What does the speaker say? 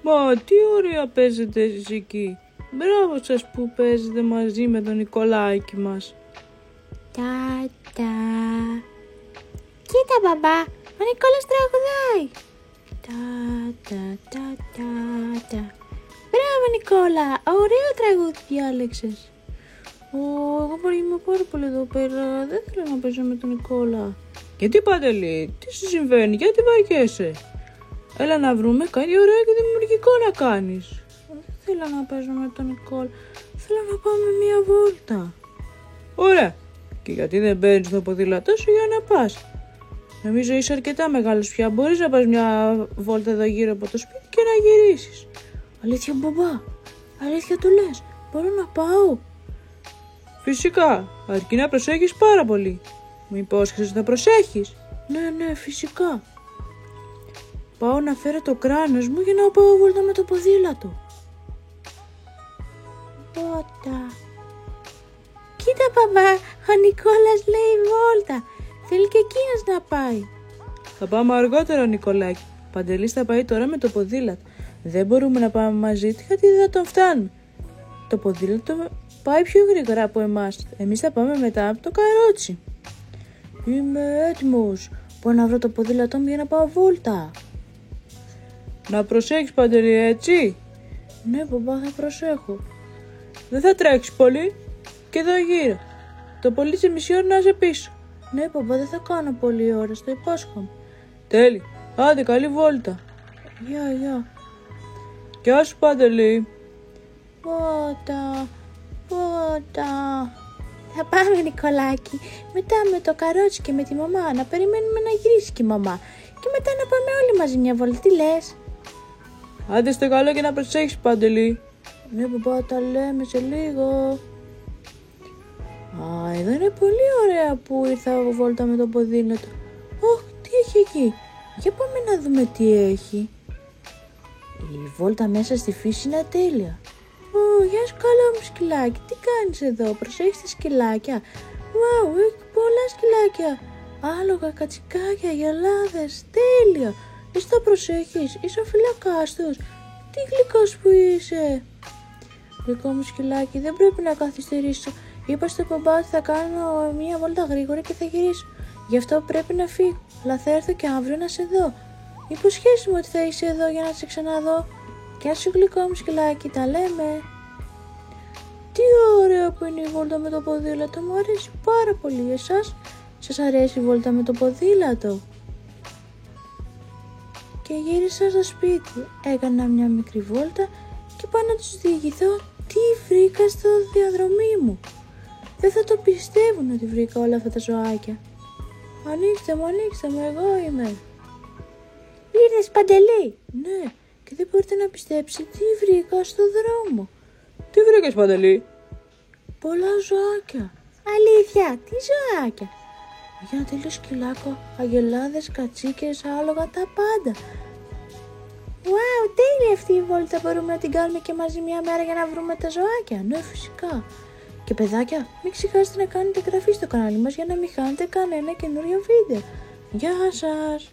Μα τι ωραία παίζετε εσείς εκεί. Μπράβο σας που παίζετε μαζί με τον Νικολάκη μας. Τα. Κοίτα μπαμπά, ο Νικόλας τραγουδάει. Τα. Μπράβο Νικόλα, ωραίο τραγούδι διάλεξες. Εγώ είμαι πάρα πολύ εδώ πέρα, δεν θέλω να παίζω με τον Νικόλα. Γιατί Παντελή, τι σου συμβαίνει, γιατί βαριέσαι? Έλα να βρούμε κάτι ωραίο και δημιουργικό να κάνεις. Δεν θέλω να παίζω με τον Νικόλα, θέλω να πάμε μια βόλτα. Ωραία, και γιατί δεν παίρνεις το ποδήλατό σου για να πας? Νομίζω είσαι αρκετά μεγάλος πια, μπορείς να πας μια βόλτα εδώ γύρω από το σπίτι και να γυρίσεις. Αλήθεια μπαμπά, αλήθεια το λες, μπορώ να πάω? Φυσικά, αρκεί να προσέχεις πάρα πολύ. Μου υπόσχεσες να προσέχεις? Ναι, φυσικά. Πάω να φέρω το κράνος μου για να πάω βόλτα με το ποδήλατο. Βόλτα. Κοίτα μπαμπά, ο Νικόλας λέει βόλτα. Θέλει και εκείνος να πάει. Θα πάμε αργότερα Νικολάκη. Παντελής θα πάει τώρα με το ποδήλατο. Δεν μπορούμε να πάμε μαζί του γιατί δεν θα τον φτάνουμε. Το ποδήλατο πάει πιο γρήγορα από εμάς. Εμείς θα πάμε μετά από το καρότσι. Είμαι έτοιμος. Μπορώ να βρω το ποδήλατό μου για να πάω βόλτα. Να προσέχεις Παντελή, έτσι? Ναι μπαμπά, θα προσέχω. Δεν θα τρέξεις πολύ και εδώ γύρω. Το πολύ σε μισή ώρα να είσαι πίσω. Ναι μπαμπά, δεν θα κάνω πολλή ώρα, στο υπόσχομαι. Τέλει, άντε καλή βόλτα. Γεια. Γεια σου Παντελή. Βόλτα. Θα πάμε Νικολάκη, μετά με το καρότσι και με τη μαμά, να περιμένουμε να γυρίσει και η μαμά. Και μετά να πάμε όλοι μαζί μια βόλτα, τι λες? Άντε στο καλό και να προσέχεις Παντελή. Ναι μπαμπά, τα λέμε σε λίγο. Εδώ είναι πολύ ωραία που ήρθα εγώ βόλτα με το ποδήλατο. Τι έχει εκεί? Για πάμε να δούμε τι έχει. Η βόλτα μέσα στη φύση είναι τέλεια. Γεια σου καλό μου σκυλάκι, τι κάνεις εδώ, προσέχεις τα σκυλάκια? Έχει πολλά σκυλάκια. Άλογα, κατσικάκια, γυαλάδες, τέλεια. Εσύ τα προσέχεις, είσαι ο φυλακάς τους. Τι γλυκός που είσαι. Γλυκό μου σκυλάκι, δεν πρέπει να καθυστερήσω. Είπα στον μπαμπά ότι θα κάνω μια βόλτα γρήγορα και θα γυρίσω. Γι' αυτό πρέπει να φύγω, αλλά θα έρθω και αύριο να σε δω. Υποσχέσου μου ότι θα είσαι εδώ για να σε ξαναδώ. Γεια σου γλυκό μου σκυλάκι, τα λέμε. Τι ωραία που είναι η βόλτα με το ποδήλατο, μου αρέσει πάρα πολύ. Εσάς, σας αρέσει η βόλτα με το ποδήλατο? Και γύρισα στο σπίτι, έκανα μια μικρή βόλτα και πάω να τους διηγηθώ τι βρήκα στο διαδρομή μου. Δεν θα το πιστεύουν ότι βρήκα όλα αυτά τα ζωάκια. Ανοίξτε μου, εγώ είμαι. Ήρθες Παντελή? Ναι, και δεν μπορείτε να πιστέψετε τι βρήκα στο δρόμο. Τι βρήκες Παντελή? Πολλά ζωάκια. Αλήθεια, τι ζωάκια? Για ένα τέλειο σκυλάκο, αγελάδες, κατσίκες, άλογα, τα πάντα. Τέλεια αυτή η βόλτα, μπορούμε να την κάνουμε και μαζί μια μέρα για να βρούμε τα ζωάκια? Ναι, φυσικά. Και παιδάκια, μην ξεχάσετε να κάνετε εγγραφή στο κανάλι μας για να μην χάνετε κανένα καινούριο βίντεο. Γεια σας!